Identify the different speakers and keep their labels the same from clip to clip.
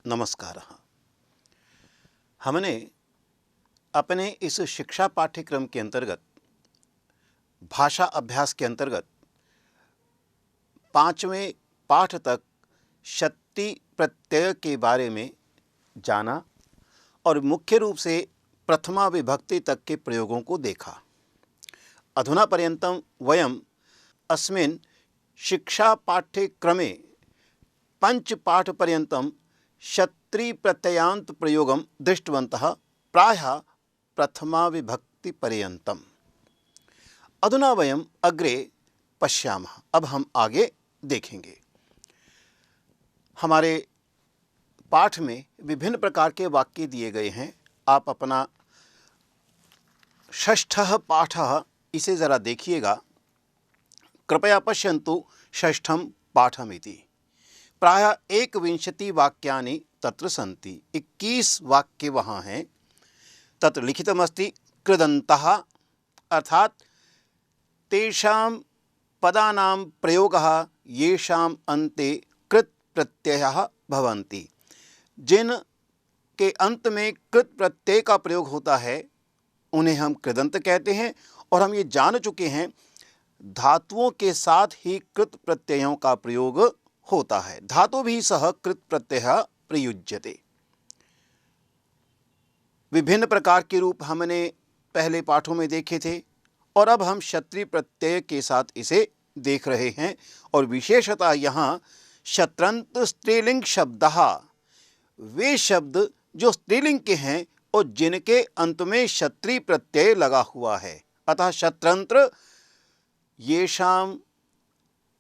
Speaker 1: नमस्कार। हमने अपने इस शिक्षा पाठ्यक्रम के अंतर्गत भाषा अभ्यास के अंतर्गत 5वें पाठ तक शक्ति प्रत्यय के बारे में जाना और मुख्य रूप से प्रथमा विभक्ति तक के प्रयोगों को देखा। अधुना पर्यन्तं वयम् अस्मिन् शिक्षा पाठ्यक्रमे पञ्चपाठपर्यन्तं शत्री प्रत्ययान्त प्रयोगं दृष्टवन्तः, प्रायः प्रथमा विभक्ति पर्यन्तम्। अधुना वयम् अग्रे पश्यामः। अब हम आगे देखेंगे। हमारे पाठ में विभिन्न प्रकार के वाक्य दिए गए हैं। आप अपना षष्ठः पाठः इसे ज़रा देखिएगा। कृपया पश्यन्तु षष्ठं पाठमिति। प्रायः 21 वाक्यानि तत्र सन्ति। 21 वाक्य वहाँ हैं। तत्र लिखितमस्ति कृदन्तः, अर्थात तेषां पदानां प्रयोगः येषाम् अन्ते कृत् प्रत्ययः भवन्ति। जिन के अंत में कृत प्रत्यय का प्रयोग होता है उन्हें हम कृदंत कहते हैं। और हम ये जान चुके हैं धातुओं के साथ ही कृत प्रत्ययों का प्रयोग होता है। धातु भी सह कृत प्रत्यय प्रयुज्यते। विभिन्न प्रकार के रूप हमने पहले पाठों में देखे थे और अब हम शत्री प्रत्यय के साथ इसे देख रहे हैं। और विशेषतः यहाँ शत्रंत स्त्रीलिंग शब्दः, वे शब्द जो स्त्रीलिंग के हैं और जिनके अंत में शत्री प्रत्यय लगा हुआ है। अतः शत्रंत्र येषां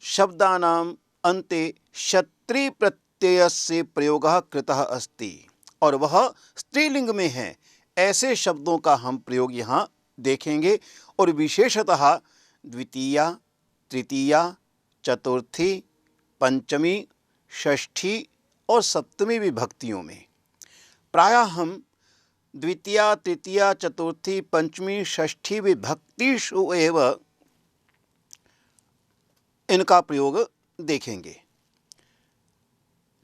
Speaker 1: शब्दानां अन्ते शत्री प्रत्ययस्य प्रयोगः कृतः अस्ति, और वह स्त्रीलिंग में है। ऐसे शब्दों का हम प्रयोग यहाँ देखेंगे। और विशेषतः द्वितीया, तृतीया, चतुर्थी, पंचमी, षष्ठी और सप्तमी विभक्तियों में। प्रायः हम द्वितीया, तृतीया, चतुर्थी, पंचमी, षष्ठी विभक्तिषु एव इनका प्रयोग देखेंगे।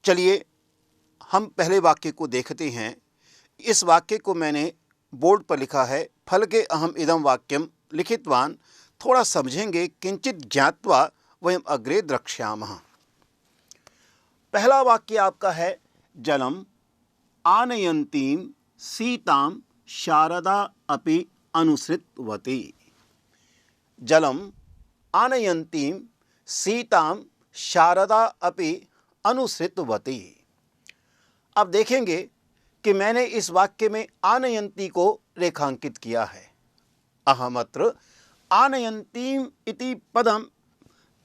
Speaker 1: चलिए हम पहले वाक्य को देखते हैं। इस वाक्य को मैंने बोर्ड पर लिखा है। फलके अहम इदं वाक्यम लिखितवान। थोड़ा समझेंगे, किंचित ज्ञात्वा वयम अग्रे द्रक्ष्यामः। पहला वाक्य आपका है जलम आनयन्तीं सीतां शारदा अपि अनुसृतवती। जलम आनयन्तीं सीतां शारदा अपि अनुसृतवती। अब देखेंगे कि मैंने इस वाक्य में आनयन्ती को रेखांकित किया है। अहमत्र आनयन्तीं इति पदं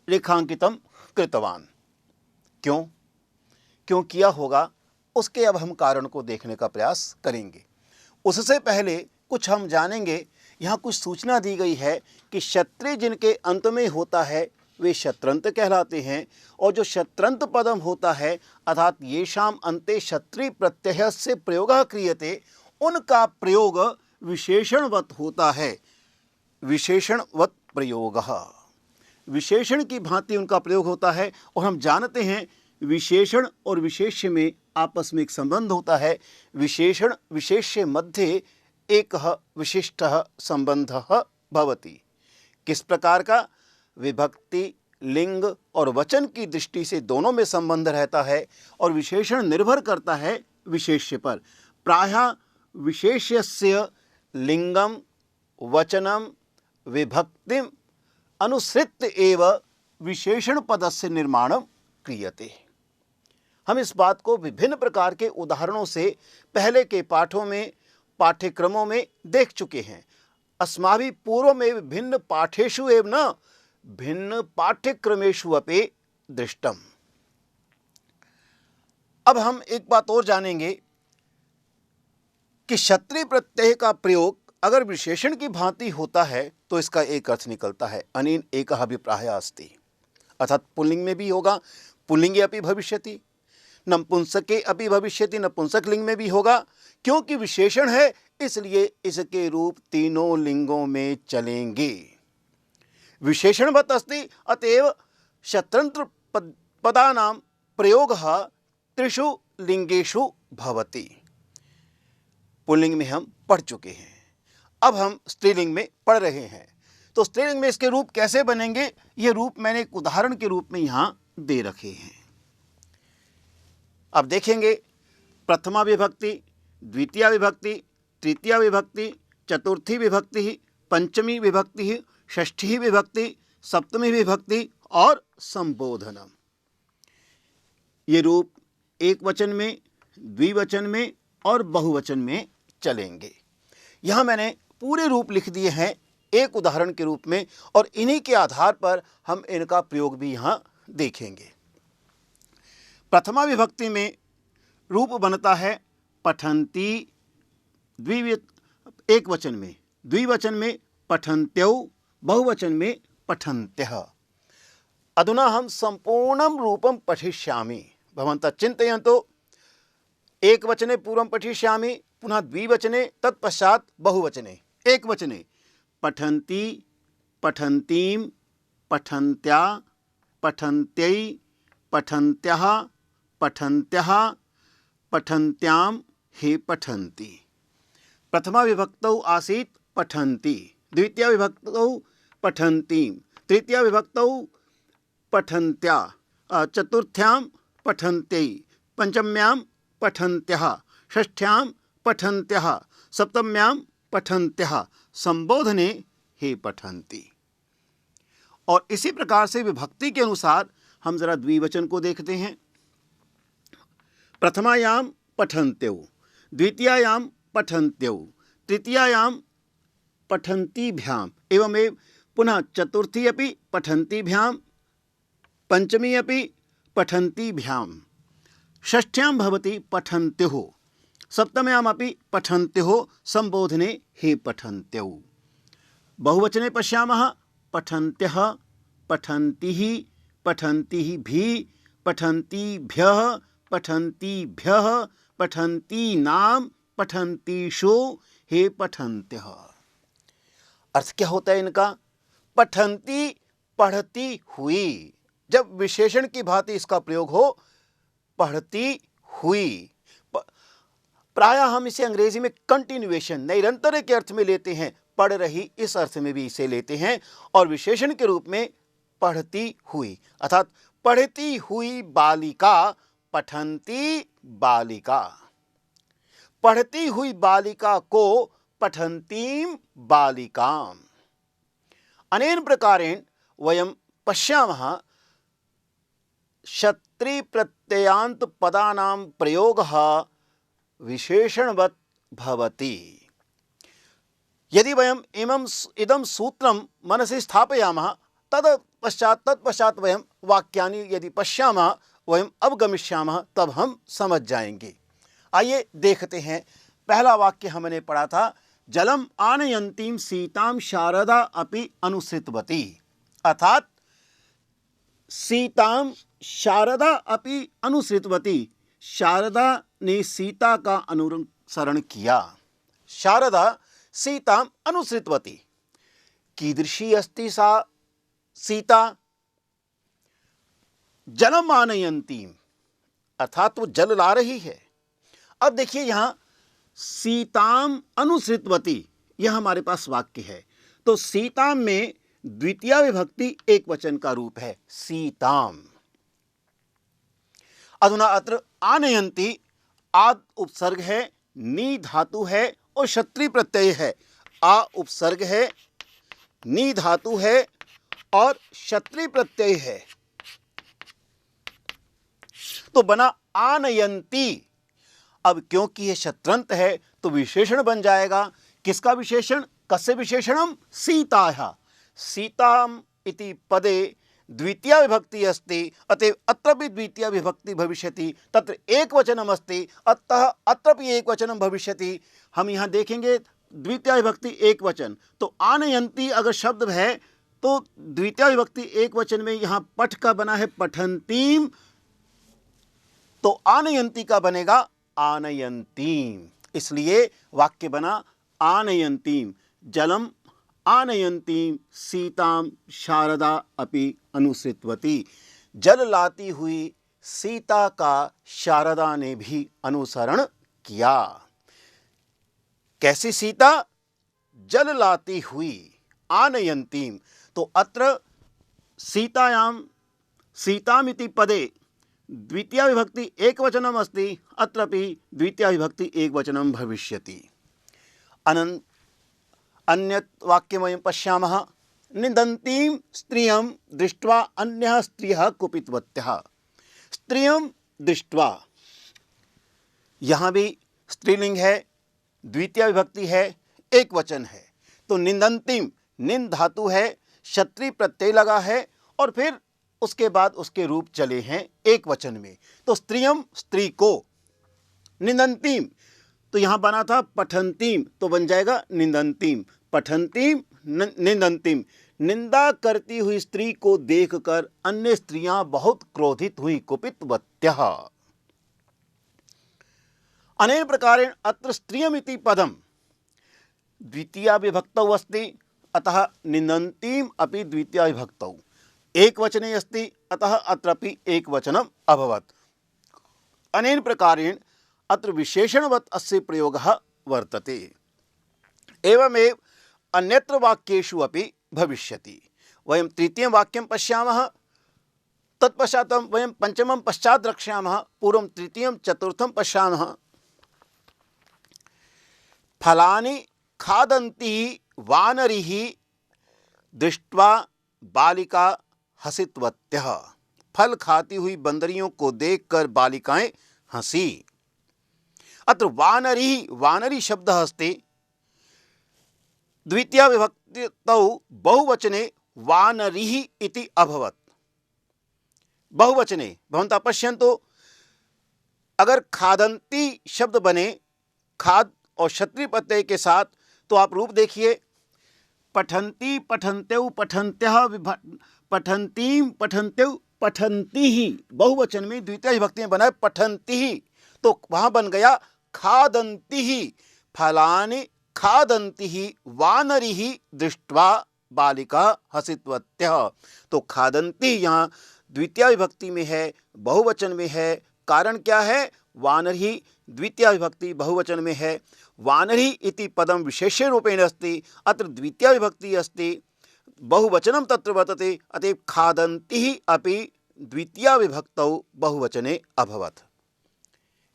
Speaker 1: रेखांकितं कृतवान। क्यों किया होगा, उसके अब हम कारण को देखने का प्रयास करेंगे। उससे पहले कुछ हम जानेंगे। यहाँ कुछ सूचना दी गई है कि शत्री जिनके अंत में होता है वे शत्रंत कहलाते हैं। और जो शत्रंत पदम होता है अर्थात येषाम अन्ते शत्री प्रत्यय से प्रयोगः क्रियते, उनका प्रयोग विशेषणवत होता है। विशेषणवत प्रयोगः, विशेषण की भांति उनका प्रयोग होता है। और हम जानते हैं विशेषण और विशेष्य में आपस में एक संबंध होता है। विशेषण विशेष्य मध्ये एकः विशिष्टः संबंधः भवति। किस प्रकार का? विभक्ति, लिंग और वचन की दृष्टि से दोनों में संबंध रहता है। और विशेषण निर्भर करता है विशेष्य पर। प्रायः विशेष्यस्य लिंगम वचनम विभक्तिम अनुसृत्य एव विशेषण पदस्य निर्माणं क्रियते। हम इस बात को विभिन्न प्रकार के उदाहरणों से पहले के पाठों में, पाठ्यक्रमों में देख चुके हैं। अस्माभिः पूर्व में विभिन्न पाठेषु एव न भिन्न पाठ्यक्रमेषु अपि दृष्टम। अब हम एक बात और जानेंगे कि शत्री प्रत्यय का प्रयोग अगर विशेषण की भांति होता है तो इसका एक अर्थ निकलता है, अनेन एकः अभिप्रायः अस्ति। अर्थात पुल्लिंग में भी होगा, पुल्लिंगे अपि भविष्यति, नपुंसके अपि भविष्यति, नपुंसकलिंग में भी होगा। क्योंकि विशेषण है इसलिए इसके रूप तीनों लिंगों में चलेंगे। विशेषणवत् अस्ति, अतएव शत्रंत्र पदानां प्रयोगः त्रिषु लिंगेषु भवति। पुल्लिंग में हम पढ़ चुके हैं, अब हम स्त्रीलिंग में पढ़ रहे हैं। तो स्त्रीलिंग में इसके रूप कैसे बनेंगे, ये रूप मैंने एक उदाहरण के रूप में यहाँ दे रखे हैं। अब देखेंगे प्रथमा विभक्ति, द्वितीया विभक्ति, तृतीया विभक्ति, चतुर्थी विभक्ति, पंचमी विभक्ति, षष्ठी विभक्ति, सप्तमी विभक्ति और संबोधनम। ये रूप एक वचन में, द्विवचन में और बहुवचन में चलेंगे। यहाँ मैंने पूरे रूप लिख दिए हैं एक उदाहरण के रूप में, और इन्हीं के आधार पर हम इनका प्रयोग भी यहाँ देखेंगे। प्रथमा विभक्ति में रूप बनता है पठन्ति, एक वचन में, द्विवचन में पठन्त्यौ, बहुवचन में पठन्त्यः। अधुना हम संपूर्णं रूपं पठिष्यामि। भवन्तः चिन्तयन्तु, एक वचने पूर्वं पठिष्यामि, पुनः द्विवचने, तत्पश्चात बहुवचने। एक वचने पठन्ति, पठन्तीं, पठन्त्या, पठन्त्यै, पठन्त्यः, पठन्त्यः, पठन्त्यां, हे पठन्ति। प्रथमा विभक्तौ आसीत् पठन्ति, द्वितीया विभक्तौ पठन्तीं, तृतीया विभक्तौ पठन्त्या, चतुर्थ्यां पठन्त्यै, पंचम्यां पठन्त्यः, षष्ठ्यां पठन्त्यः, सप्तम्यां पठन्त्यः, संबोधने हे पठन्ति। और इसी प्रकार से विभक्ति के अनुसार हम जरा द्विवचन को देखते हैं। प्रथमायां पठन्त्यौ, द्वितीयायां पठन्त्यौ, तृतीयायां पठन्तिभ्याम् एवमेव पुनः चतुर्थी अपि पठन्तिभ्यां, पंचमी अपि पठन्तिभ्यां, षष्ठ्यां भवति पठन्त्युः, सप्तम्यामपि पठन्त्युः, संबोधने हे पठन्त्यौ। बहुवचने पश्यामः पठन्त्यः, पठन्तिः, पठन्तिभिः, पठन्तिभ्यः, पठन्तिभ्यः, पठन्तीनां, पठन्तीषु, हे पठन्त्यः। अर्थ क्या होता है इनका? पठन्ति, पढ़ती हुई। जब विशेषण की भांति इसका प्रयोग हो, पढ़ती हुई। प्रायः हम इसे अंग्रेजी में कंटिन्यूएशन, निरंतर के अर्थ में लेते हैं, पढ़ रही इस अर्थ में भी इसे लेते हैं, और विशेषण के रूप में पढ़ती हुई, अर्थात पढ़ती हुई बालिका, पठन्ति बालिका। पढ़ती हुई बालिका को पठन्तीं बालिकाम्। अनेन प्रकारेण वयं पश्यामः शत्री प्रत्ययान्त पदानां प्रयोगः विशेषणवत् भवति। यदि वयम् इदं सूत्रं मनसि स्थापयामः, तत्पश्चात वयं वाक्यानि यदि पश्यामः, वयं अवगमिष्यामः, तब हम समझ जाएंगे। आइए देखते हैं। पहला वाक्य हमने पढ़ा था, जलम आनयन्तीं सीतां शारदा अपि अनुसृतवती, अर्थात सीतां शारदा अपि अनुसृतवती, शारदा ने सीता का अनुसरण किया। शारदा सीतां अनुसृतवती। कीदृशी अस्ति सा सीता? जलम आनयन्तीं, अर्थात वो जल ला रही है। अब देखिए यहाँ सीताम अनुसृतवती, यह हमारे पास वाक्य है। तो सीताम में द्वितीया विभक्ति एक वचन का रूप है, सीताम। अधुना अत्र आनयन्ति, आद उपसर्ग है, नी धातु है और क्षत्रि प्रत्यय है। आ उपसर्ग है, नी धातु है और क्षत्रि प्रत्यय है, तो बना आनयन्ति। अब क्योंकि यह शत्रंत है तो विशेषण बन जाएगा। किसका विशेषण? कस्य विशेषणम? सीतायाः। सीताम इति पदे द्वितीया विभक्ति अस्ति, अतएव अत्र भी द्वितीया विभक्ति भविष्यति। तत्र एक वचनम अस्ति, अतः अत्र भी एक वचनम भविष्यति। हम यहाँ देखेंगे द्वितीया विभक्ति एक वचन, तो आनयन्ति अगर शब्द है तो द्वितीया विभक्ति एक वचन में यहाँ पठ का बना है पठन्तीम, तो आनयन्ति का बनेगा आनयन्तीम। इसलिए वाक्य बना आनयन्तीम, जलम आनयन्तीं सीतां शारदा अपि अनुसृतवती। जल लाती हुई सीता का शारदा ने भी अनुसरण किया। कैसी सीता? जल लाती हुई, आनयंतीम। तो अत्र सीतायां सीतामिति पदे द्वितीया विभक्ति एकवचनम् अस्ति, अत्रापि द्वितीया विभक्ति एकवचनं भविष्यति। अन्यत् वाक्यं वयं पश्यामः, निन्दन्तीं स्त्रियं दृष्ट्वा अन्यः स्त्रियः कुपितवत्यः। स्त्रियं दृष्ट्वा, यहाँ भी स्त्रीलिंग है, द्वितीय विभक्ति है, एक वचन है। तो निन्दन्तीम, निंद धातु है, क्षत्रि प्रत्यय लगा है और फिर उसके बाद उसके रूप चले हैं एक वचन में। तो स्त्रियम, स्त्री को, निन्दन्तीम तो यहाँ बना था पठन्तीम, तो बन जाएगा निन्दन्तीम। पठन्तीम, निन्दन्तीम। निंदा करती हुई स्त्री को देखकर अन्य स्त्रियां बहुत क्रोधित हुई, कुपितवत्यः। अनेन प्रकारेण अत्र स्त्रियमिति पदम द्वितीया विभक्तौ अस्ति, अतः निन्दन्तीम अपि द्वितीया विभक्तौ एक वचने अस्ति, अतः अत्रापि एक वचनम अभवत्। अनेन प्रकारेण अत्र विशेषणवत् अस्य प्रयोगः वर्तते। एवमेव अन्यत्र वाक्येषु अपि भविष्यति। वयं तृतीयं वाक्यं पश्यामः, तत्पश्चात् वयं पंचमं पश्चात् द्रक्ष्यामः। पूर्वं तृतीयं चतुर्थं पश्यामः। फलानि खादन्ति वानरिः दृष्ट्वा बालिका हसितवत्यः। फल खाती हुई बंदरियों को देखकर बालिकाएं हंसी। अत्र वानरी, वानरी शब्दः अस्ति, द्वितीया विभक्तौ बहुवचने वानरिः इति अभवत्। बहुवचने भवन्तः पश्यन्तु, अगर खादन्ति शब्द बने खाद और क्षत्रि प्रत्यय के साथ, तो आप रूप देखिए, पठन्ति, पठन्त्यौ, पठन्त्यः, पठन्तीं, पठन्त्यौ, पठन्ति ही। बहुवचन में द्वितीय विभक्ति में बना है पठन्ति ही, तो वहां बन गया खादन्ति ही। फलानि खादन्ति ही वानरिः दृष्ट्वा बालिका हसितवत्यः। तो खादन्ति यहाँ द्वितीय विभक्ति में है, बहुवचन में है। कारण क्या है? वानरिः द्वितीय विभक्ति बहुवचन में है। वानरिः इति पदम विशेष रूपेण अस्ति, अत्र द्वितीय विभक्ति अस्ति, बहुवचनं तत्र वर्तते, अतएव खादन्ति अपि द्वितीय विभक्तौ बहुवचने अभवत्।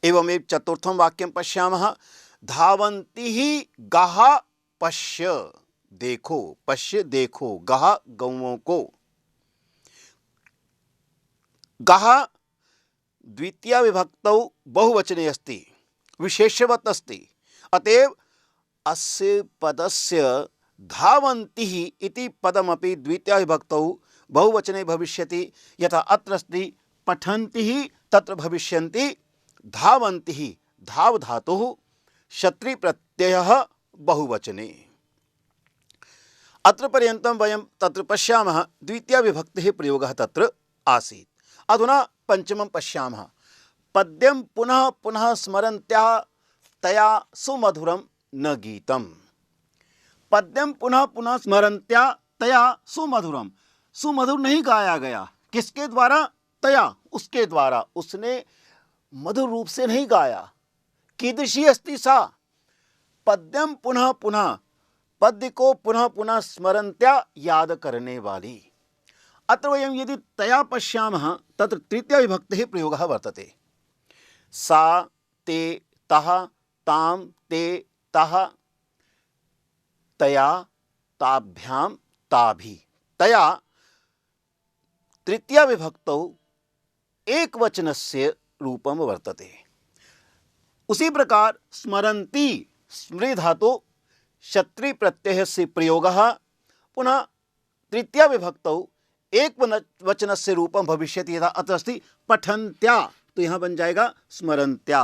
Speaker 1: एवमेव चतुर्थं वाक्यं पश्यामः, धावन्ति गाः पश्य, देखो, पश्य देखो, गाः गौओं को। गाः द्वितीय विभक्तौ बहुवचने अस्ति, विशेषवत् अस्ति, अतएव अस्य पदस्य धावन्तिः इति पदमपि द्वितीय विभक्तौ बहुवचने भविष्यति। यथा अत्र अस्ति पठन्तिः, तत्र भविष्यन्ति धावन्तिः। धाव धातुः क्षत्रि प्रत्ययः बहुवचने। अत्र पर्यन्तं वयं तत्र पश्यामः द्वितीय विभक्तेः प्रयोगः तत्र आसीत्। अधुना पंचमं पश्यामः, पद्यं पुनः पुनः स्मरन्त्या तया सुमधुरं न गीतम्। पद्यम पुनः पुनः स्मरन्त्या तया सुमधुरम, सुमधुर नहीं गाया गया। किसके द्वारा? तया, उसके द्वारा, उसने मधुर रूप से नहीं गाया। कीदृशी अस्ति सा? पद्यम पुनः पुनः, पद्य को पुनः पुनः स्मरन्त्या, याद करने वाली। अत्र वयं यदि तया पश्यामः, तत्र तृतीय विभक्तेः प्रयोगः वर्तते। सा ते तः, तां ते तः, तया ताभ्यां ताभि। तया तृतीय विभक्तौ एक वचनस्य रूपम वर्तते। उसी प्रकार स्मरन्ति, स्मृ धातु क्षत्रि प्रत्ययस्य प्रयोगः पुनः तृतीय विभक्तौ एक वचनस्य रूपम भविष्यति। यथा अत्र अस्ति पठन्त्या, तो यहाँ बन जाएगा स्मरन्त्या।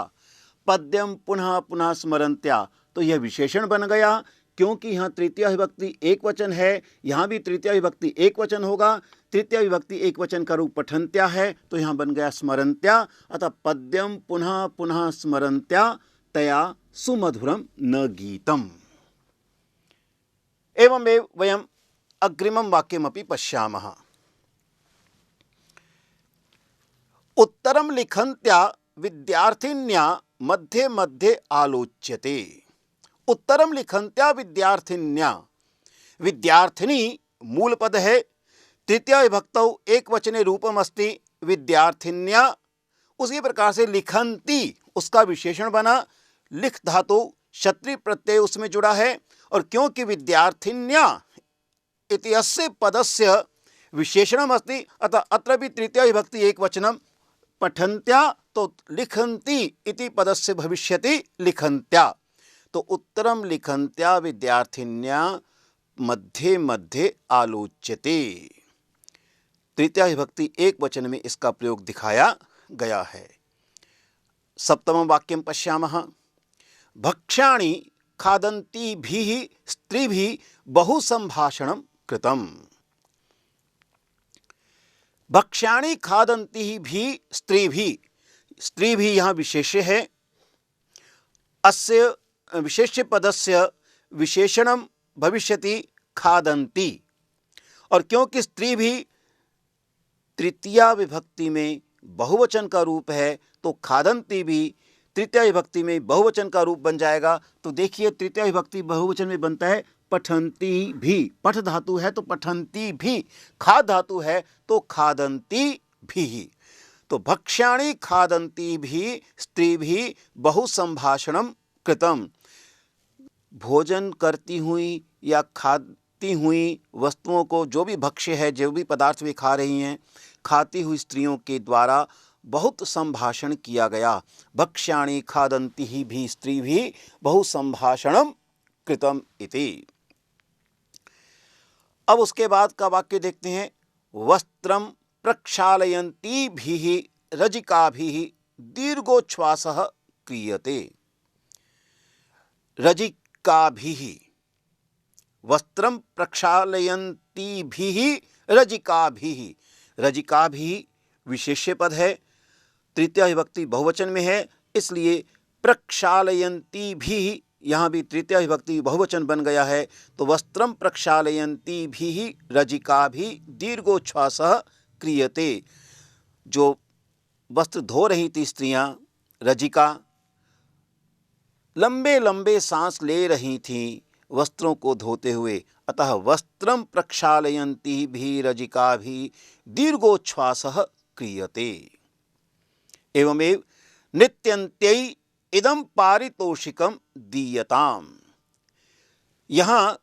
Speaker 1: पद्यम पुनः पुनः स्मरन्त्या, तो यह विशेषण बन गया, क्योंकि यहाँ तृतीय विभक्ति एक वचन है, यहाँ भी तृतीय विभक्ति एक वचन होगा। तृतीय विभक्ति एक वचन का रूप पठन्त्या है, तो यहाँ बन गया स्मरन्त्या। अतः पद्यम पुनः पुनः स्मरन्त्या तया सुमधुरम न गीतम। एवमेव वयम् अग्रिमं वाक्यमपि पश्यामः। उत्तरम लिखन्त्या विद्यार्थिन्या मध्ये मध्ये आलोच्यते। उत्तरम लिखन्त्या विद्यार्थिन्या, विद्यार्थिनी मूल पद है, तृतीया विभक्तौ एक वचने रूपम अस्ति विद्यार्थिन्या। उसी प्रकार से लिखन्ति उसका विशेषण बना, लिख धातु क्षत्रिय प्रत्यय उसमें जुड़ा है, और क्योंकि विद्यार्थिन्या इति अस्य पदस्य विशेषणम अस्ति, अतः अत्र भी तृतीया विभक्ति एक वचनम पठन्त्या, तो लिखन्ति इति पदस्य भविष्यति लिखन्त्या। तो उत्तरम लिखन्त्या विद्यार्थिन्या मध्ये मध्ये आलोच्यते, तृतीया विभक्ति एक वचन में इसका प्रयोग दिखाया गया है। सप्तमं वाक्यं पश्यामः। भक्ष्याणि खादन्तीभिः स्त्रीभिः बहु संभाषणं कृतम्। भक्ष्याणि खादन्तीभिः स्त्रीभिः, स्त्रीभिः यहाँ विशेष्य है, अस्य विशेष्य पदस्य विशेषणं भविष्यति खादन्ति, और क्योंकि स्त्री भी तृतीया विभक्ति में बहुवचन का रूप है तो खादन्ति भी तृतीया विभक्ति में बहुवचन का रूप बन जाएगा। तो देखिए तृतीया विभक्ति बहुवचन में बनता है पठन्ति भी, पठ धातु है तो पठन्ति भी, खाद धातु है तो खादन्ति भी। तो भक्ष्याणि खादन्ति भी स्त्री भी बहु संभाषणम कृतम, भोजन करती हुई या खाती हुई वस्तुओं को, जो भी भक्ष्य है, जो भी पदार्थ वे खा रही हैं, खाती हुई स्त्रियों के द्वारा बहुत संभाषण किया गया। भक्ष्याणि खादन्ति भी स्त्री भी बहु संभाषणम कृतम इति। अब उसके बाद का वाक्य देखते हैं। वस्त्रम प्रक्षालयन्तीभिः रजिकाभिः दीर्घोच्छ्वासः क्रियते। रजिकाभिः, वस्त्रम प्रक्षालयन्तीभिः रजिकाभिः, रजिकाभिः विशेष्य पद है, तृतीया विभक्ति बहुवचन में है, इसलिए प्रक्षालयन्तीभिः यहाँ भी तृतीया विभक्ति बहुवचन बन गया है। तो वस्त्रम प्रक्षालयन्तीभिः रजिकाभिः दीर्घोच्छ्वासः क्रियते। जो वस्त्र धो रही थी स्त्रियां, रजिका लंबे लंबे सांस ले रही थीं वस्त्रों को धोते हुए, अतः वस्त्रम प्रक्षालयन्तीभिः रजिकाभिः दीर्घोच्छ्वासः क्रियते। एवमेव नित्यन्त्यै इदं पारितोषिकं दीयताम्। यहाँ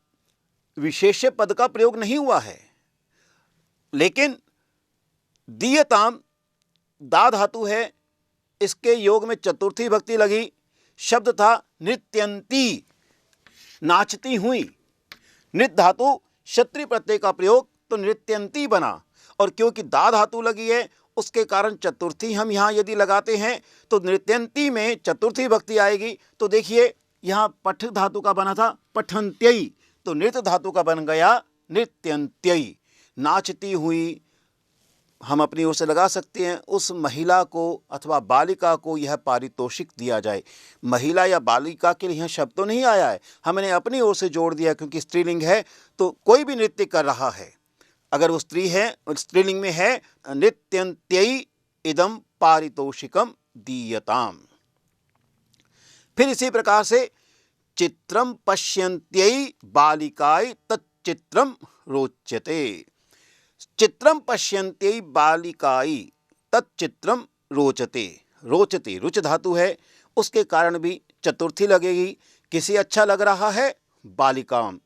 Speaker 1: विशेष्य पद का प्रयोग नहीं हुआ है, लेकिन दीयताम दा धातु है, इसके योग में चतुर्थी विभक्ति लगी, शब्द था नृत्यन्ती, नाचती हुई। नृत्य धातु क्षत्रिय प्रत्यय का प्रयोग तो नृत्यन्ती बना, और क्योंकि दा धातु लगी है उसके कारण चतुर्थी हम यहाँ यदि लगाते हैं तो नृत्यन्ती में चतुर्थी विभक्ति आएगी। तो देखिए यहाँ पठ धातु का बना था पठन्त्यै, तो नृत्य धातु का बन गया नृत्यन्त्यै। नाचती हुई हम अपनी ओर से लगा सकते हैं, उस महिला को अथवा बालिका को यह पारितोषिक दिया जाए। महिला या बालिका के लिए यह शब्द तो नहीं आया है, हमने अपनी ओर से जोड़ दिया, क्योंकि स्त्रीलिंग है तो कोई भी नृत्य कर रहा है, अगर वो स्त्री है स्त्रीलिंग में है, नृत्यन्त्यै इदं पारितोषिकम दीयताम। फिर इसी प्रकार से चित्रम पश्यन्त्यै बालिकायै तच्चित्रम रोचते। चित्रम पश्यन्त्यै बालिकायै तच्चित्रम रोचते। रोचते रुच धातु है, उसके कारण भी चतुर्थी लगेगी। किसे अच्छा लग रहा है? बालिकाम,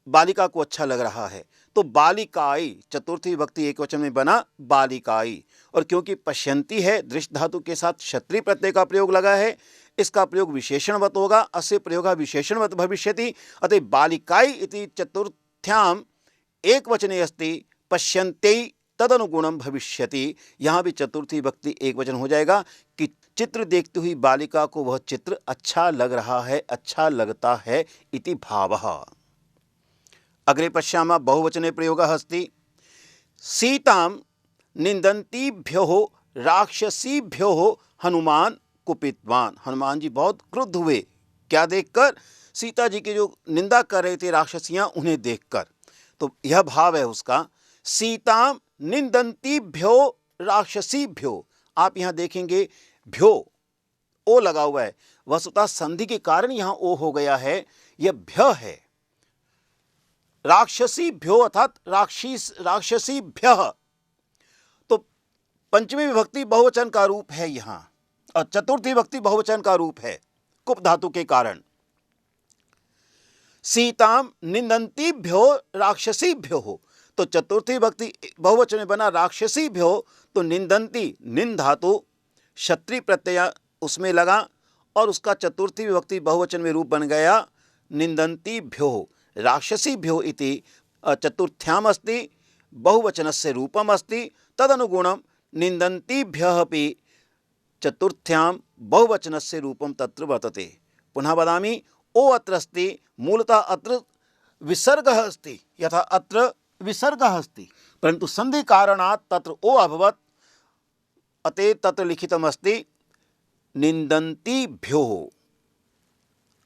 Speaker 1: बालिका को अच्छा लग रहा है, तो बालिकाई चतुर्थी विभक्ति एक वचन में बना बालिकाई। और क्योंकि पश्यन्ति है, दृष्ट धातु के साथ क्षत्रिय प्रत्यय का प्रयोग लगा है, इसका प्रयोग विशेषणवत होगा, अस्य प्रयोगः विशेषणवत भविष्यति। अतः बालिकाई इति चतुर्थ्याम एक वचने अस्ति, पश्यन्त्यै तदनुगुणम भविष्यति। यहाँ भी चतुर्थी विभक्ति एक वचन हो जाएगा कि चित्र देखती हुई बालिका को वह चित्र अच्छा लग रहा है, अच्छा लगता है इति भावः। अग्रे पश्यामः बहुवचने प्रयोगः अस्ति। सीतां निन्दन्तीभ्यो राक्षसीभ्यो हनुमान कुपितवान। हनुमान जी बहुत क्रुद्ध हुए, क्या देखकर? सीता जी की जो निंदा कर रहे थे राक्षसियां, उन्हें देखकर। तो यह भाव है उसका, सीतां निन्दन्तीभ्यो राक्षसीभ्यो। आप यहाँ देखेंगे भ्यो ओ लगा हुआ है, वस्तुतः संधि के कारण यहाँ ओ हो गया है, यह भ्य है। राक्षसी भ्यो अर्थात राक्षसी भ्य, तो पंचमी विभक्ति बहुवचन का रूप है यहाँ, और चतुर्थी विभक्ति बहुवचन का रूप है कुप धातु के कारण। सीताम निंदन्तीभ्यो राक्षसीभ्यो हो, तो चतुर्थी विभक्ति बहुवचन में बना राक्षसीभ्यो, तो निंदन्ती निंद धातु क्षत्रि प्रत्यय उसमें लगा और उसका चतुर्थी विभक्ति बहुवचन में रूप बन गया निंदन्तीभ्यो राक्षसीभ्यो इति चतुर्थ्याम अस्ति बहुवचनस्य रूपम अस्ति तदनुगुणं निंदन्तीभ्यः अपि चतुर्थ्यां बहुवचनस्य रूपं तत्र वर्तते। पुनः वदामि, ओ अत्र अस्ति, मूलतः अत्र विसर्गः अस्ति, यथा अत्र विसर्गः अस्ति, परन्तु संधि कारणात् तत्र ओ अभवत्, अतः तत्र लिखितमस्ति निंदन्तीभ्यो।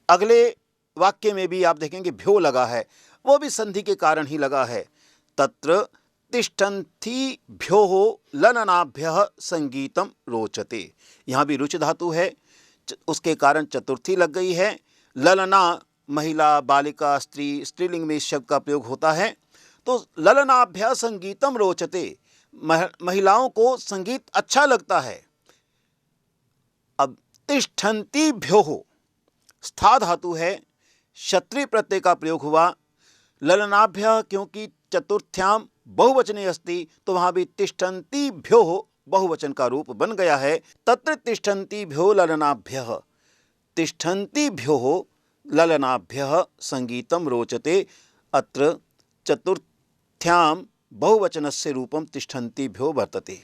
Speaker 1: अगले वाक्य में भी आप देखेंगे भ्यो लगा है, वो भी संधि के कारण ही लगा है। तत्र तिष्ठन्तीभ्यो ललनाभ्यः संगीतम रोचते, यहाँ भी रुच धातु है, उसके कारण चतुर्थी लग गई है। ललना महिला, बालिका, स्त्री, स्त्रीलिंग में इस शब्द का प्रयोग होता है। तो ललनाभ्यः संगीतम रोचते, महिलाओं को संगीत अच्छा लगता है। अब तिष्ठन्तीभ्यो स्था धातु है, क्षत्रि प्रत्यय का प्रयोग हुआ। ललनाभ्यः क्योंकि चतुर्थ्याम बहुवचने अस्ति, तो वहाँ भी तिष्ठन्तीभ्यो बहुवचन का रूप बन गया है। तत्र तिष्ठन्तीभ्यो ललनाभ्यः, तिष्ठन्तीभ्यो ललनाभ्यः संगीतम रोचते, अत्र चतुर्थ्याम बहुवचनस्य रूपम तिष्ठन्तीभ्यो वर्तते।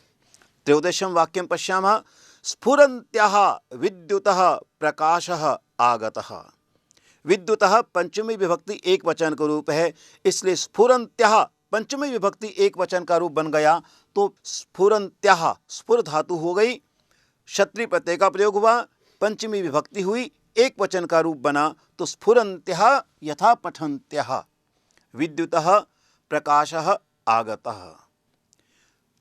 Speaker 1: त्रयोदशं वाक्यं पश्यामः, स्फुरन्त्याः विद्युतः प्रकाशः आगतः। विद्युतः पंचमी विभक्ति एक वचन का रूप है, इसलिए स्फुरन्त्याः पंचमी विभक्ति एक वचन का रूप बन गया, तो स्फुरन्त्याः स्फुर धातु हो गई, क्षत्रि प्रत्यय का प्रयोग हुआ, पंचमी विभक्ति हुई, एक वचन का रूप बना, तो स्फुरन्त्याः यथा पठन्त्याः। विद्युतः प्रकाशः आगतः।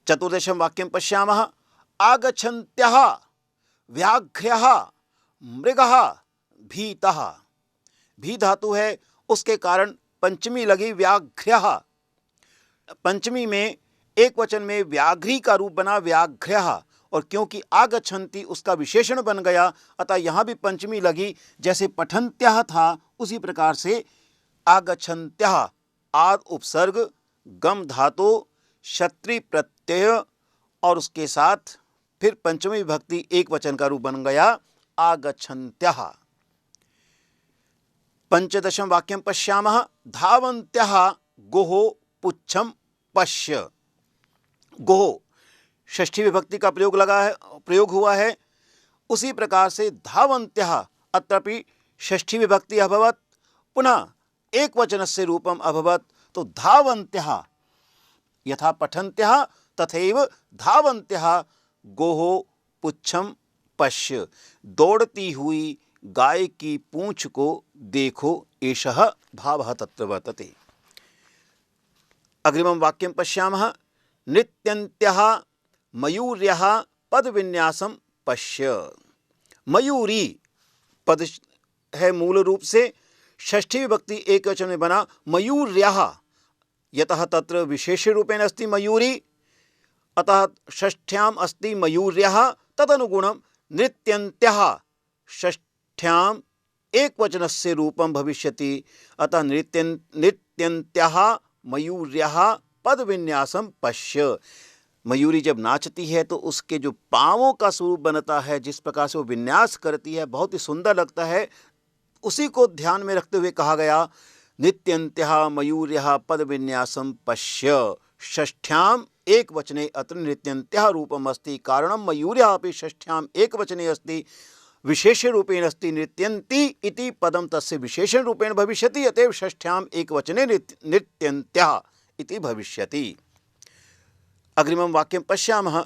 Speaker 1: चतुर्दशं वाक्यं पश्यामः, आगच्छन्त्याः व्याघ्रः मृगः भीतः। भी धातु है, उसके कारण पंचमी लगी व्याघ्रः। पंचमी में एक वचन में व्याघ्री का रूप बना व्याघ्रः, और क्योंकि आगच्छन्ति उसका विशेषण बन गया, अतः यहाँ भी पंचमी लगी। जैसे पठन्त्याः था उसी प्रकार से आगच्छन्त्याः, आद उपसर्ग, गम धातु, क्षत्रि प्रत्यय और उसके साथ फिर पंचमी विभक्ति एक वचन का रूप बन गया आगच्छन्त्याः। पंचदशं वाक्यं पश्यामः, धावन्त्याः गोः पुच्छं पश्य। गोः षष्ठी विभक्ति का प्रयोग हुआ है, उसी प्रकार से धावन्त्याः अत्रापि षष्ठी विभक्ति अभवत्, पुनः एक वचनस्य रूपम अभवत्, तो धावन्त्याः यथा पठन्त्याः तथैव धावन्त्याः गोः पुच्छं पश्य। दौड़ती हुई गाय की पूंछ को देखो, एषः भावः तत्र वर्तते। अग्रिमं वाक्यं पश्यामः, नृत्यन्त्याः मयूर्याः पदविन्यासं पश्य। मयूरी पद है मूल रूप से, षष्ठी विभक्ति एक वचन में बना मयूर्याः, यतः तत्र विशेष रूपेण अस्ति मयूरी, अतः षष्ठ्याम अस्ति मयूर्याः, तदनुगुणं नृत्यन्त्याः षष्ठ्याम एक वचनस्य रूपं भविष्यति, अतः नृत्यन्त्याः मयूर्याः पदविन्यासं पश्य। मयूरी जब नाचती है तो उसके जो पाँवों का स्वरूप बनता है, जिस प्रकार से वो विन्यास करती है, बहुत ही सुंदर लगता है। उसी को ध्यान में रखते हुए कहा गया, नृत्यन्त्याः मयूर्याः पदविन्यासं पश्य। षष्ठ्याम एक वचने अत्र नृत्यन्त्याः रूपम् अस्ति, कारणं मयूर्याः अपि षष्ठ्याम एक वचने अस्ति, विशेष रूपेण अस्ति नृत्यन्ति इति पदं तस्य विशेषण रूपेण भविष्यति, अतएव षष्ठ्याम एक वचने नृत्यन्त्याः इति भविष्यति। अग्रिमं वाक्यं पश्यामः,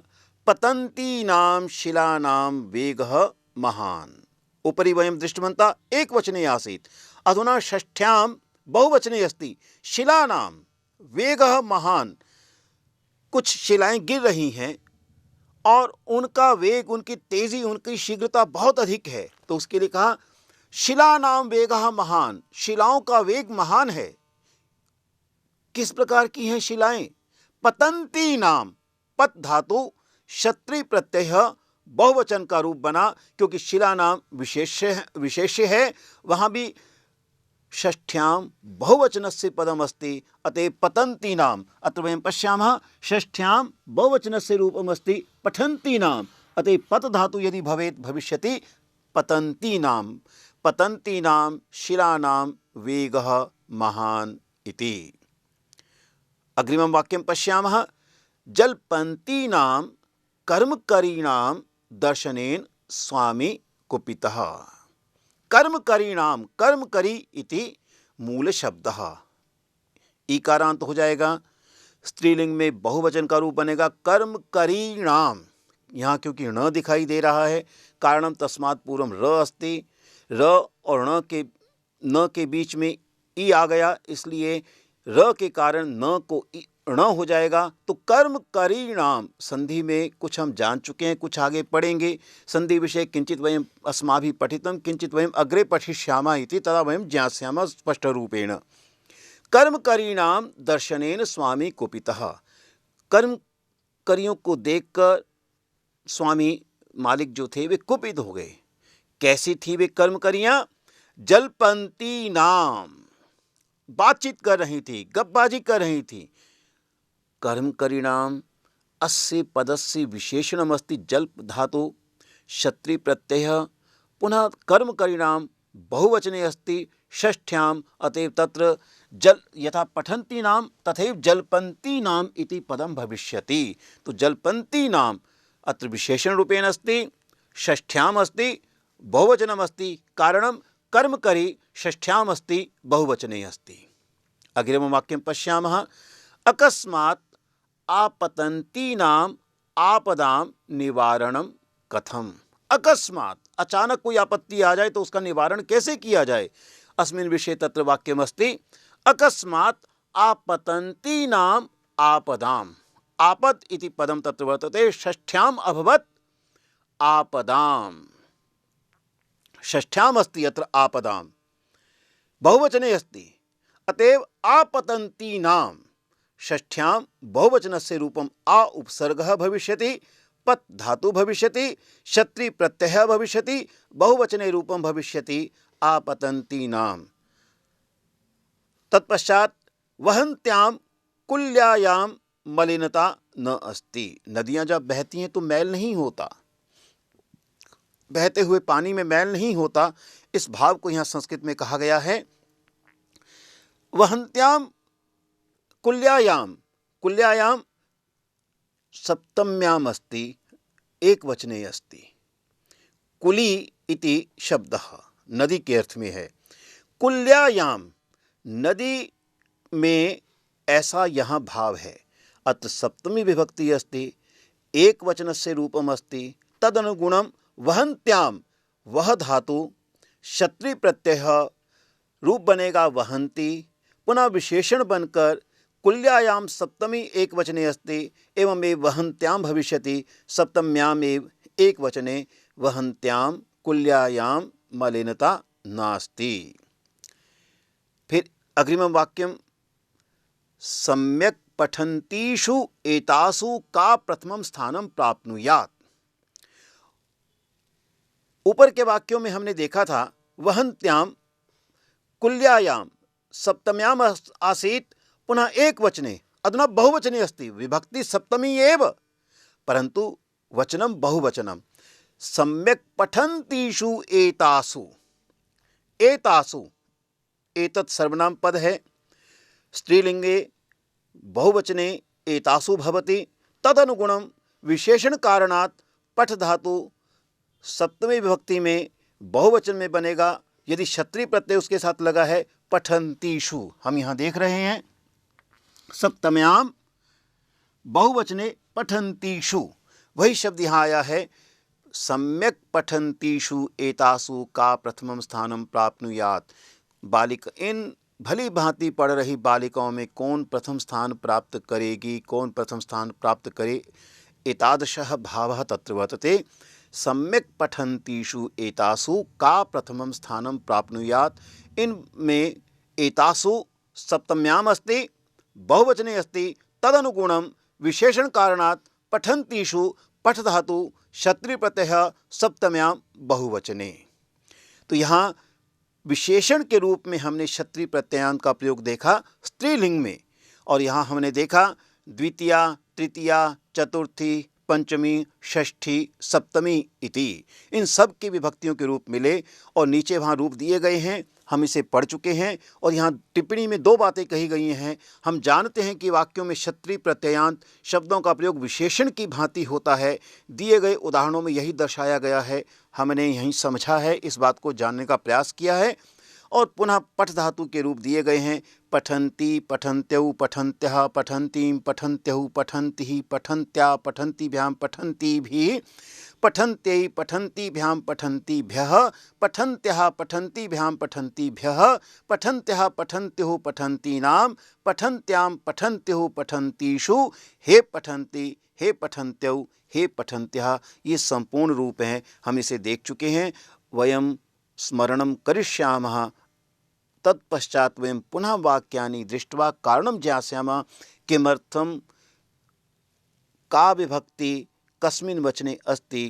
Speaker 1: पतन्तीनां शिलानां वेगः महान्। उपरि वयं दृष्टवन्तः एक वचने आसीत्, अधुना षष्ठ्यां बहुवचने अस्ति, शिलानां वेगः महान्। कुछ शिलाएं गिर रही हैं और उनका वेग, उनकी तेजी, उनकी शीघ्रता बहुत अधिक है। तो उसके लिए कहा शिला नाम वेगः महान, शिलाओं का वेग महान है। किस प्रकार की हैं शिलाएं? पतंती नाम, पत धातु क्षत्रिय प्रत्यय बहुवचन का रूप बना, क्योंकि शिला नाम विशेष्य है, वहां भी षष्ठ्याम बहुवचनस्य पदमस्ति, अतः पतंती नाम। अत्र वयं पश्यामः षष्ठ्याम बहुवचनस्य रूपमस्ति पठन्ती नाम, अतः पत धातु यदि भवेत् भविष्यति पतंती नाम। पतंती नाम शिलानां वेगः महान् इति। अग्रिमं वाक्यं पश्यामः जल्पन्तीनां कर्मकरीणां दर्शनेन स्वामी कुपितः। कर्मकरीणां, कर्मकरी इति मूल शब्दः, ईकारांत हो जाएगा, स्त्रीलिंग में बहुवचन का रूप बनेगा कर्मकरीणां। यहाँ क्योंकि न दिखाई दे रहा है, कारणं तस्मात् पूर्वं र अस्ति, र और न के बीच में ई आ गया, इसलिए र के कारण न को ण हो जाएगा। तो कर्मकरीणाम संधि में कुछ हम जान चुके हैं, कुछ आगे पढ़ेंगे। संधि विषय किंचित वयम् अस्माभिः पठितं, किंचित वयम् अग्रे पठिष्यामः इति, तदा वयं ज्ञास्यामः स्पष्टरूपेण। कर्मकरीणाम दर्शनेन स्वामी कुपितः। कर्मकरियों को देखकर स्वामी मालिक जो थे वे कुपित हो गए। कैसी थी वे कर्मकरियां? जल्पन्ती नाम, बातचीत कर रही थी, गपबाजी कर रही थी। कर्मकरीणाम अस्य पदस्य विशेषणमस्ति जल्प धातु क्षत्रिय प्रत्यय, पुनः कर्मकरीणाम बहुवचने अस्ति षष्ठ्याम, अतएव तत्र जल यथा पठन्ती नाम तथैव जल्पन्ती नाम इति पदम भविष्यति। तो जल्पन्ती नाम अत्र विशेषण रूपेण अस्ति, षष्ठ्याम अस्ति, बहुवचनम अस्ति, कारणं कर्मकरी षष्ठ्याम अस्ति, बहुवचने अस्ति। अग्रिमं वाक्यं पश्यामः अकस्मात् आपतन्तीनाम आपदाम निवारणम कथम। अकस्मात्, अचानक कोई आपत्ति आ जाए तो उसका निवारण कैसे किया जाए? अस्मिन् विषये तत्र वाक्यमस्ति अकस्मात् आपतन्तीनाम आपदाम। आपद इति पदं तत्र वर्तते, षष्ठ्याम अभवत् आपदाम, षष्ठ्याम अस्ति अत्र आपदाम, बहुवचने अस्ति, अतएव आपतन्तीनाम षष्ठ्याम बहुवचनस्य रूपम आ उपसर्गः भविष्यति, पत धातु भविष्यति, क्षत्रिय प्रत्ययः भविष्यति, बहुवचने रूपम भविष्यति आपतन्तीनाम। तत्पश्चात वहन्त्यां कुल्यायां मलिनता न अस्ति। नदियां जब बहती हैं तो मैल नहीं होता, बहते हुए पानी में मैल नहीं होता। इस भाव को यहाँ संस्कृत में कहा गया है वहन्त्याम कुल्यायाम। कुल्यायाम सप्तम्याम अस्ति, एक वचने अस्ति। कुली इति शब्दः नदी के अर्थ में है। कुल्यायाम नदी में, ऐसा यहाँ भाव है। अत्र सप्तमी विभक्ति अस्ति, एक वचनस्य रूपम अस्ति, तदनुगुणम वहन्त्याम, वह धातु क्षत्रिय प्रत्यय रूप बनेगा वहन्ति, पुनः विशेषण बनकर कुल्यायाम सप्तमी एक वचने अस्ति, एवमेव वहन्त्याम भविष्यति सप्तम्याम एव एक वचने वहन्त्याम कुल्यायाम मलिनता नास्ति। फिर अग्रिमं वाक्यं सम्यक् पठन्तीषु एतासु का प्रथमं स्थानं प्राप्नुयात्। ऊपर के वाक्यों में हमने देखा था वहन्त्याम कुल्यायाम सप्तम्याम आसीत्, पुनः एक वचने, अधुना बहुवचने अस्ति, विभक्ति सप्तमी एव परंतु वचनम बहुवचनम। सम्यक् पठन्तीषु एतासु, एतासु एतत् सर्वनाम पद है, स्त्रीलिंगे बहुवचने एतासु भवति, तदनुगुणं विशेषण कारणात् पठ धातु सप्तमी विभक्ति में बहुवचन में बनेगा यदि क्षत्रिय प्रत्यय उसके साथ लगा है। पठन्तीषु हम यहाँ देख रहे हैं सप्तम्याम बहुवचने पठन्तीषु, वही शब्द यहाँ आया है सम्यक् पठन्तीषु एतासु का प्रथमं स्थानं प्राप्नुयात्। बालिका, इन भली भांति पढ़ रही बालिकाओं में कौन प्रथम स्थान प्राप्त करेगी, कौन प्रथम स्थान प्राप्त करे, एतादृशः भावः तत्र वर्तते। सम्यक् पठन्तीषु एतासु का प्रथमं स्थानं प्राप्नुयात्। इनमें एतासु सप्तम्याम् अस्ति, बहुवचने अस्ति, तदनुगुणं विशेषण कारणात् पठन्तीषु पठ धातु क्षत्रिय प्रत्यय सप्तम्याम बहुवचने। तो यहाँ विशेषण के रूप में हमने क्षत्रिय प्रत्ययांत का प्रयोग देखा स्त्रीलिंग में, और यहाँ हमने देखा द्वितीया, तृतीया, चतुर्थी, पंचमी, षष्ठी, सप्तमी इति, इन सब की विभक्तियों के रूप मिले और नीचे वहाँ रूप दिए गए हैं, हम इसे पढ़ चुके हैं। और यहाँ टिप्पणी में दो बातें कही गई हैं। हम जानते हैं कि वाक्यों में क्षत्रिय प्रत्ययांत शब्दों का प्रयोग विशेषण की भांति होता है। दिए गए उदाहरणों में यही दर्शाया गया है, हमने यही समझा है, इस बात को जानने का प्रयास किया है। और पुनः पठ धातु के रूप दिए गए हैं, पठन्ति, पठन्त्यौ, पठन्त्यः, पठन्तीं, पठन्त्यौ, पठन्तिः, पठन्त्या, पठन्तिभ्यां, पठन्तिभिः, पठन्त्यै, पठन्तिभ्यां, पठन्तिभ्यः, पठन्त्यः, पठन्तिभ्यां, पठन्तिभ्यः, पठन्त्यः, पठन्त्युः, पठन्तीनां, पठन्त्यां, पठन्त्युः, पठन्तीषु, हे पठन्ति, हे पठन्त्यौ, हे पठन्त्यः, ये संपूर्ण रूप हैं, हम इसे देख चुके हैं। वयं स्मरणं करिष्यामः, तत्पश्चात वयं पुनः वाक्यानि दृष्ट्वा कारणं ज्ञास्यामः। किमर्थं का विभक्ति कस्मिन् वचने अस्ति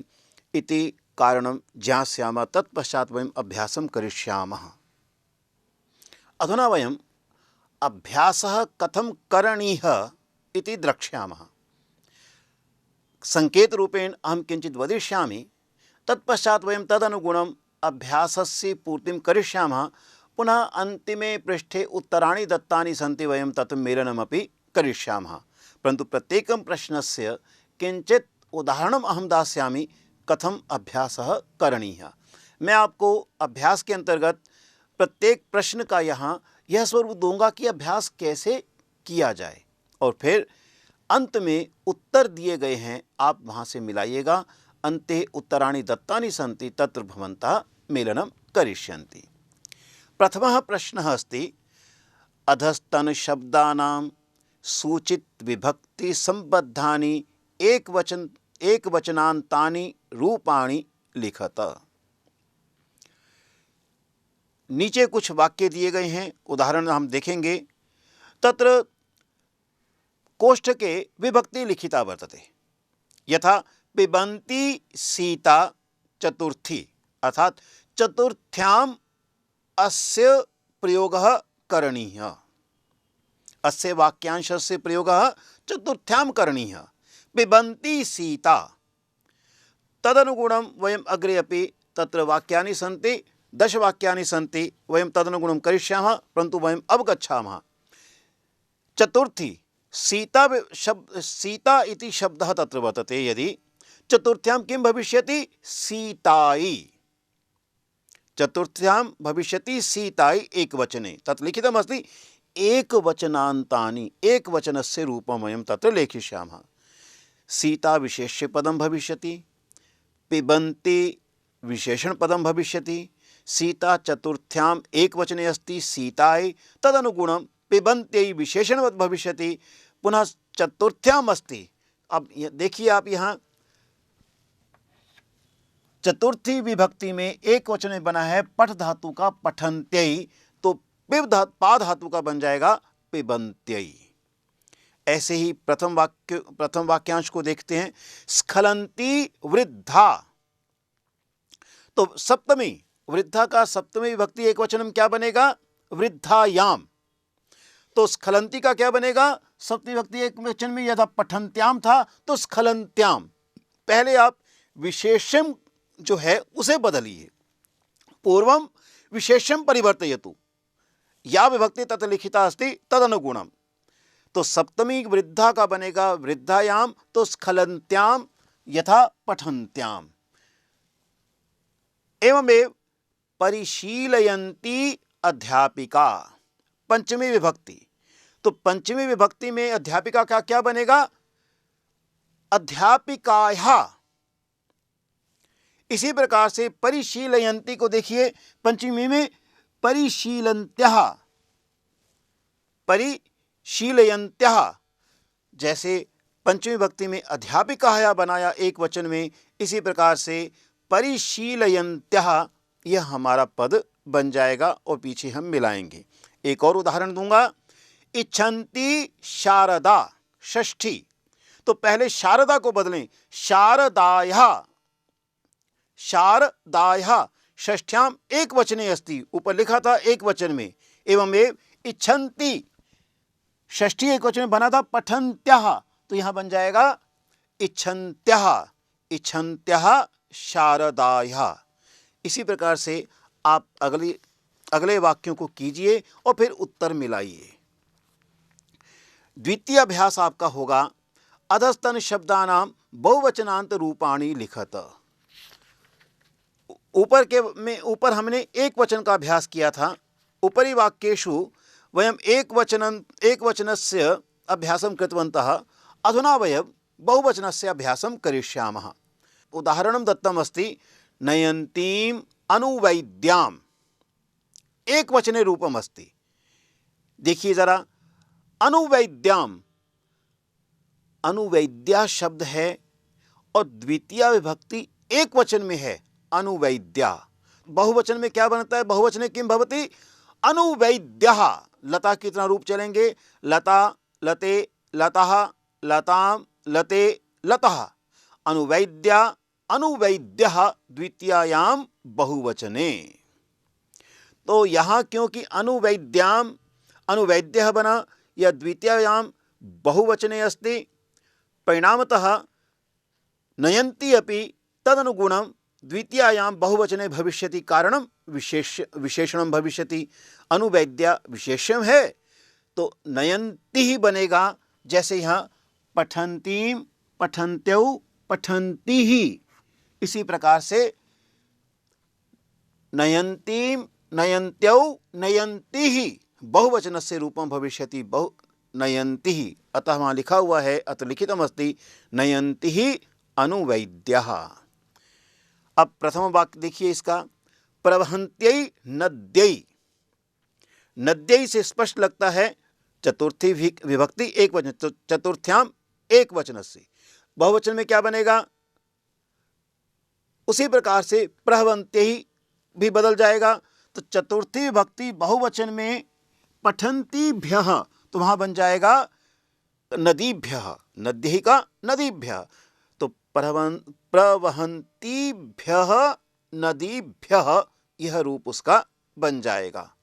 Speaker 1: इति कारणं ज्ञास्यामः। तत्पश्चात वयम् अभ्यासं करिष्यामः। अधुना वयम् अभ्यासः कथं करणीयः इति द्रक्ष्यामः। संकेतरूपेण अहं किञ्चित् वदिष्यामि, तत्पश्चात वयं तदनुगुणम् अभ्यासस्य पूर्तिं करिष्यामः। पुनः अन्तिमे पृष्ठे उत्तराणि दत्तानि सन्ति, वयं तत् मेलनमपि करिष्यामः। परन्तु प्रत्येकं प्रश्नस्य किञ्चित् उदाहरणम् अहं दास्यामि कथम अभ्यासः करणीयः। मैं आपको अभ्यास के अंतर्गत प्रत्येक प्रश्न का यहाँ यह स्वरूप दूंगा कि अभ्यास कैसे किया जाए, और फिर अंत में उत्तर दिए गए हैं, आप वहाँ से मिलाइएगा। अन्ते उत्तराणि दत्तानि सन्ति, तत्र भवन्तः मेलनं करिष्यन्ति। प्रथमः प्रश्नः अस्ति, अधस्तन शब्दानां सूचित विभक्ति संबद्धानि एकवचनान्तानि रूपाणि लिखत। नीचे कुछ वाक्य दिए गए हैं, उदाहरण हम देखेंगे। तत्र कोष्ठके विभक्ति लिखिता वर्तते, यथा पिबन्ति सीता चतुर्थी, अर्थात चतुर्थ्याम अस्य प्रयोगः करणीयः। अस्य वाक्यांशस्य प्रयोगः चतुर्थ्याम करणीयः। पिबन्ति सीता, तदनुगुणं वयम् अग्रे अपि तत्र वाक्यानि सन्ति, 10 वाक्यानि सन्ति, वयं तदनुगुणं करिष्यामः, परन्तु वयम् अवगच्छामः। चतुर्थी, सीता इति शब्दः तत्र वर्तते। यदि चतुर्थ्यां किं भविष्यति? सीताई। चतुर्थ्यां भविष्यति सीताई एकवचने, तत् लिखितमस्ति एकवचनान्तानि, एकवचनस्य रूपं वयं तत्र लेखिष्यामः। सीता विशेष्य पदं भविष्यति, पिबन्ति विशेषण पदं भविष्यति। सीता चतुर्थ्याम् एकवचने अस्ति सीताय, तदनुगुणं पिबन्त्यै विशेषणवत् भविष्यति। पुनः चतुर्थ्याम् अस्ति, अब देखिए आप यहाँ चतुर्थी विभक्ति में एक वचन में बना है पठ धातु का पठन्त्यै, तो पा धातु का बन जाएगा पिबन्त्यै। ऐसे ही प्रथम वाक्यांश को देखते हैं, स्खलन्ति वृद्धा, तो सप्तमी वृद्धा का सप्तमी विभक्ति एक वचन में क्या बनेगा? वृद्धायाम। तो स्खलन्ति का क्या बनेगा? सप्तमी विभक्ति एक वचन में यथा पठन्त्याम था तो स्खलन्त्याम। पहले आप विशेषण जो है उसे बदलिए, पूर्वम विशेषण परिवर्तयतु, या विभक्ति तत्र लिखिता अस्ति तदनुगुणम। तो सप्तमी वृद्धा का बनेगा वृद्धायाम, तो स्खलन्त्याम यथा पठन्त्याम। एवमेव परिशीलयन्ती अध्यापिका, पंचमी विभक्ति, तो पंचमी विभक्ति में अध्यापिका का क्या बनेगा? अध्यापिकायाः। इसी प्रकार से परिशीलयन्ती को देखिए, पंचमी में परिशीलन्त्यः, परिशीलयन्त्यः। जैसे पंचमी विभक्ति में अध्यापिकाया बनाया एक वचन में, इसी प्रकार से परिशीलयन्त्यः यह हमारा पद बन जाएगा और पीछे हम मिलाएंगे। एक और उदाहरण दूंगा, इच्छन्ति शारदा षष्ठी, तो पहले शारदा को बदलें, शारदायाः, शारदायाः षष्ठ्याम एक वचने अस्ति, ऊपर लिखा था एक वचन में, एवं इच्छन्ति षष्ठी एक वचन में बना था पठन्त्यः, तो यहां बन जाएगा इच्छन्त्यः, इच्छन्त्यः शारदायाः। इसी प्रकार से आप अगले वाक्यों को कीजिए और फिर उत्तर मिलाइए। द्वितीय अभ्यास आपका होगा, अधस्तन शब्दानां बहुवचनांत रूपाणि लिखत। ऊपर हमने एक वचन का अभ्यास किया था। उपरि वाक्येषु वयम एक वचनस्य अभ्यासं कृतवन्तः, अधुना वयं बहुवचनस्य अभ्यासं करिष्यामः। उदाहरणं दत्तम् अस्ति, नयन्तीम् अनुवैद्याम्, एक वचने रूपम अस्ति। देखिए जरा, अनुवैद्याम्, अनुवैद्या शब्द है और द्वितीय विभक्ति एक वचन में है, अनुवैद्या। बहुवचन में क्या बनता है? बहुवचने किम भवति? अनुवैद्यः। लता कितना रूप चलेंगे? लता, लते, लतः, लताम, लते, लतः। अनुवैद्या, अनुवैद्यः द्वितीयायाम बहुवचने। तो यहाँ क्योंकि अनुवैद्याम अनुवैद्यः बना, यह द्वितीयायाम बहुवचने अस्ति, परिणामतः नयन्ति अपि तदनुगुणं द्वितीयायाम बहुवचने भविष्यति, कारणं विशेषणं भविष्यति। अनुवैद्या विशेषण है तो नयन्ति ही बनेगा, जैसे यहाँ पठन्तीं, पठन्त्यौ, पठन्ति ही। इसी प्रकार से नयन्तीं, नयन्त्यौ, नयन्ति ही बहुवचनस्य रूपं भविष्यति, नयन्ति ही। अतः वहाँ लिखा हुआ है, अत्र लिखितमस्ति नयन्ति ही अनुवैद्यः। अब प्रथम वाक्य देखिए इसका, प्रवहन्त्यै नद्यै। नद्यै से स्पष्ट लगता है चतुर्थी विभक्ति एक वचन, चतुर्थ्याम एक वचनस्य। बहुवचन में क्या बनेगा? उसी प्रकार से प्रवहन्त्यै भी बदल जाएगा, तो चतुर्थी विभक्ति बहुवचन में पठन्तिभ्यः, तो वहां बन जाएगा नदीभ्यः, नद्यै का नदीभ्यः, तो प्रवहन्तिभ्यः नदीभ्यः, यह रूप उसका बन जाएगा।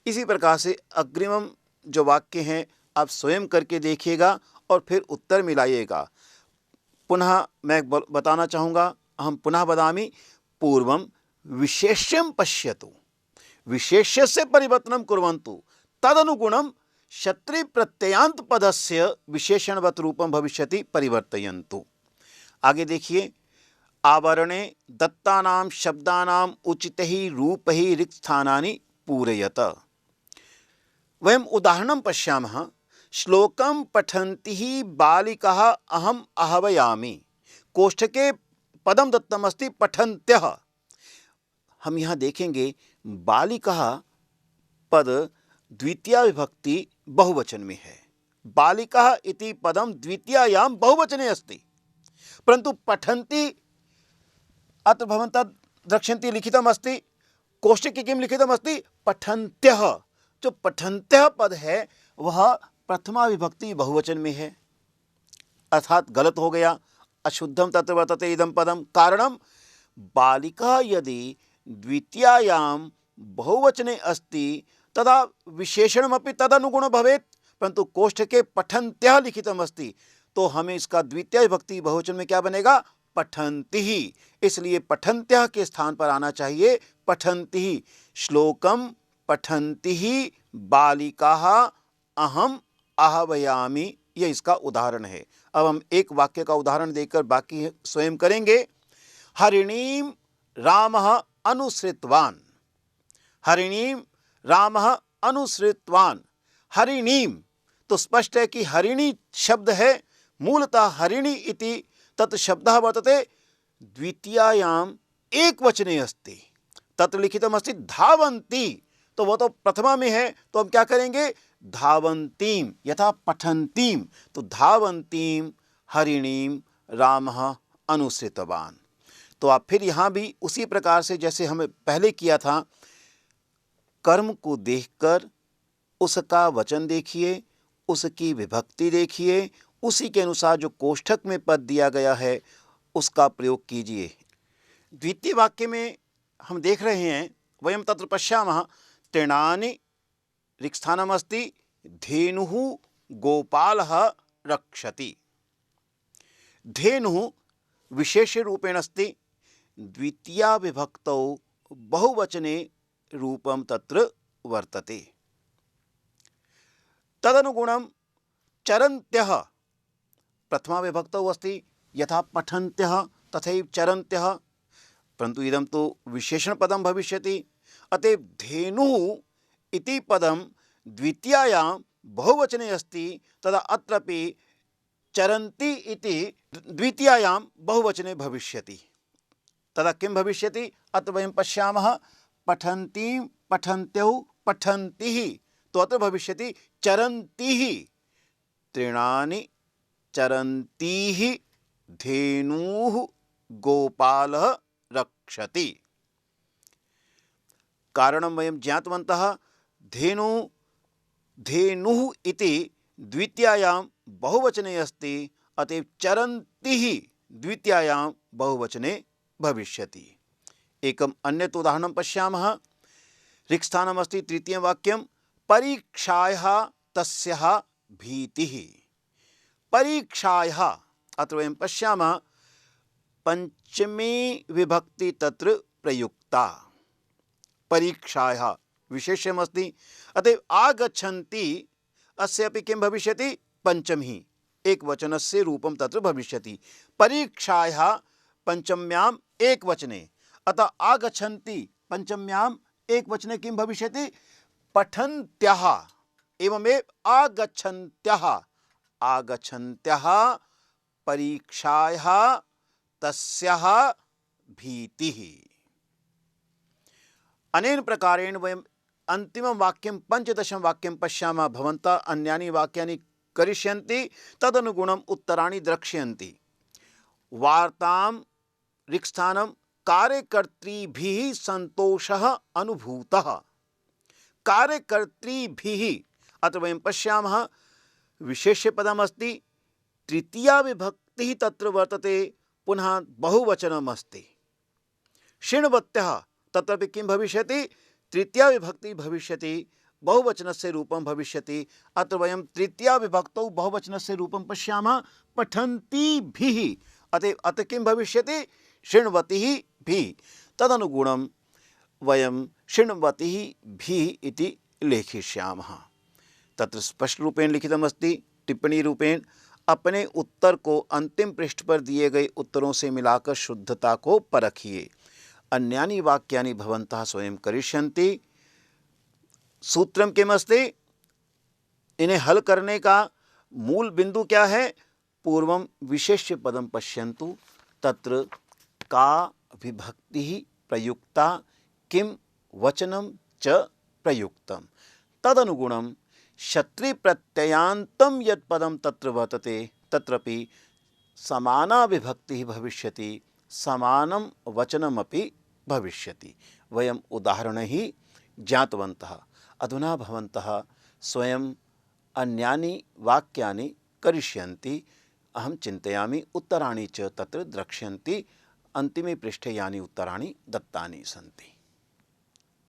Speaker 1: इसी प्रकार से अग्रिम जो वाक्य हैं आप स्वयं करके देखिएगा और फिर उत्तर मिलाइएगा। पुनः मैं बताना चाहूँगा, अहम पुनः वदामि, पूर्वं विशेष्यं पश्यतु, विशेष्यस्य परिवर्तनं कुर्वन्तु, तदनुगुणं शत्रु प्रत्ययान्त पदस्य विशेषणवत् रूपं भविष्यति, परिवर्तयन्तु। आगे देखिए, आवरणे दत्तानां शब्दानां उचितैः रूपैः रिक्तस्थानानि पूरयत। वयम् उदाहरणं पश्यामः, श्लोकं पठन्तिः बालिकाः अहम् आह्वयामि, कोष्ठके पदं दत्तमस्ति पठन्त्यः। हम यहाँ देखेंगे बालिकाः पद द्वितीया विभक्ति बहुवचन में है, बालिकाः इति पदं द्वितीयायां बहुवचने अस्ति, परंतु पठन्ति अत्र भवन्तः द्रक्ष्यन्ति लिखितमस्ति, कोष्ठके किं लिखितमस्ति? पठन्त्यः। जो पठन्त्यः पद है वह प्रथमा विभक्ति बहुवचन में है, अर्थात गलत हो गया, अशुद्धम तत्र वर्तते इदं पदम। कारणं बालिका यदि द्वितीयायां बहुवचने अस्ति तदा विशेषणमपि तदनुगुणं भवेत्, परंतु कोष्ठके पठन्त्यः लिखितमस्ति, तो हमें इसका द्वितीय विभक्ति बहुवचन में क्या बनेगा? पठन्तिः। इसलिए पठन्त्यः के स्थान पर आना चाहिए पठन्तिः। श्लोकम पठन्तिः बालिकाः अहम आह्वयामि, यह इसका उदाहरण है। अब हम एक वाक्य का उदाहरण देकर बाकी स्वयं करेंगे। हरिणीं रामः अनुसृतवान्, हरिणीं रामः अनुसृतवान्। हरिणीं तो स्पष्ट है कि हरिणी शब्द है, मूलतः हरिणी इति तत् शब्दः वर्तते द्वितीयायाम् एक वचने अस्ति, तत्र लिखितमस्ति धावन्ती, तो वो तो प्रथमा में है, तो हम क्या करेंगे? धावन्तीं, यथा पठन्तीं, तो धावन्तीं हरिणीं रामः अनुसृतवान्। तो आप फिर यहाँ भी उसी प्रकार से जैसे हमें पहले किया था, कर्म को देखकर उसका वचन देखिए, उसकी विभक्ति देखिए, उसी के अनुसार जो कोष्ठक में पद दिया गया है उसका प्रयोग कीजिए। द्वितीय वाक्य में हम देख रहे हैं, वयम तत्र पश्यामः तृणानि रिक्स्थानमस्ति धेनुः गोपालः रक्षति। धेनुः विशेषरूपेण अस्ति, द्वितीया विभक्तौ बहुवचने रूपं तत्र वर्तते। तदनुगुणं चरन्त्यः प्रथमा विभक्तौ अस्ति, यथा पठन्त्यः तथैव चरन्त्यः, परन्तु इदं तु विशेषणपदं भविष्यति। अतएव धेनुः इति पदं द्वितीयायां बहुवचने अस्ति, तदा अत्रापि चरन्ति इति द्वितीयायां बहुवचने भविष्यति। तदा किं भविष्यति? अत्र वयं पश्यामः पठन्तीं पठन्त्यौ पठन्तिः, तो अत्र भविष्यति चरन्तिः। तृणानि चरन्तीः धेनुः गोपालः रक्षति। कारणं वयं ज्ञातवन्तः, धेनुः इति द्वितीयायां बहुवचने अस्ति, अतएव चरन्तिः द्वितीयायां बहुवचने भविष्यति। एकम् अन्यत् उदाहरणं पश्यामः। रिक्स्थानमस्ति, तृतीयं वाक्यं परीक्षायाः तस्याः भीतिः। परीक्षायाः अत्र वयं पश्यामः पंचमी विभक्ति तत्र प्रयुक्ता। परीक्षायाः विशेष्यमस्ति, अतएव आगच्छन्ति अस्यापि किं भविष्यति? पंचमी, एकवचनस्य रूपं तत्र भविष्यति। परीक्षायाः पंचम्याम् एकवचने, अतः आगच्छन्ति पंचम्याम् एकवचने किं भविष्यति? पठन्त्यः। एवमेव आगच्छन्त्यः, आगच्छन्त्यः परीक्षायाः तस्याः भीतिः। अनेन प्रकारेण वयम् अन्तिमं वाक्यं पंचदशं वाक्यं पश्यामः। भवन्तः अन्यानि वाक्यानि करिष्यन्ति, तदनुगुणम् उत्तराणि द्रक्ष्यन्ति। वार्तां रिक्स्थानं कार्यकर्तृभिः सन्तोषः अनुभूतः। कार्यकर्तृभिः अत्र वयं पश्यामः विशेष्यपदमस्ति, तृतीया विभक्तिः तत्र वर्तते, पुनः बहुवचनम् अस्ति। शृण्वत्यः तत्रापि किं भविष्यति? तृतीया विभक्तिः भविष्यति, बहुवचनस्य रूपं भविष्यति। अत्र वयं तृतीया विभक्तौ बहुवचनस्य रूपं पश्यामः, पठन्तिभिः। अतएव अत्र किं भविष्यति? शृण्वतिः भी। तदनुगुणं वयं शृण्वतिः भी इति लेखिष्यामः। तत्र स्पष्ट रूपेण लिखितमस्ति, टिप्पणी रूपेण अपने उत्तर को अंतिम पृष्ठ पर दिए गए उत्तरों से मिलाकर शुद्धता को परखिए। अन्यानि वाक्यानि भवन्तः स्वयं करिष्यन्ति। सूत्रम किमस्ति? इन्हें हल करने का मूल बिंदु क्या है? पूर्वं विशेष्य पदं पश्यन्तु, तत्र का विभक्तिः प्रयुक्ता, किं वचनं च प्रयुक्तं, तदनुगुणं शत्री प्रत्ययान्तं यत् पदं तत्र वर्तते तत्रपि समाना विभक्तिः भविष्यति, समानं वचनमपि भविष्यति। वयम् उदाहरणैः ज्ञातवन्तः। अधुना भवन्तः स्वयं अन्यानि वाक्यानि करिष्यन्ति। अहं चिन्तयामि उत्तराणि च तत्र द्रक्ष्यन्ति। अन्तिमे पृष्ठे यानि उत्तराणि दत्तानि सन्ति।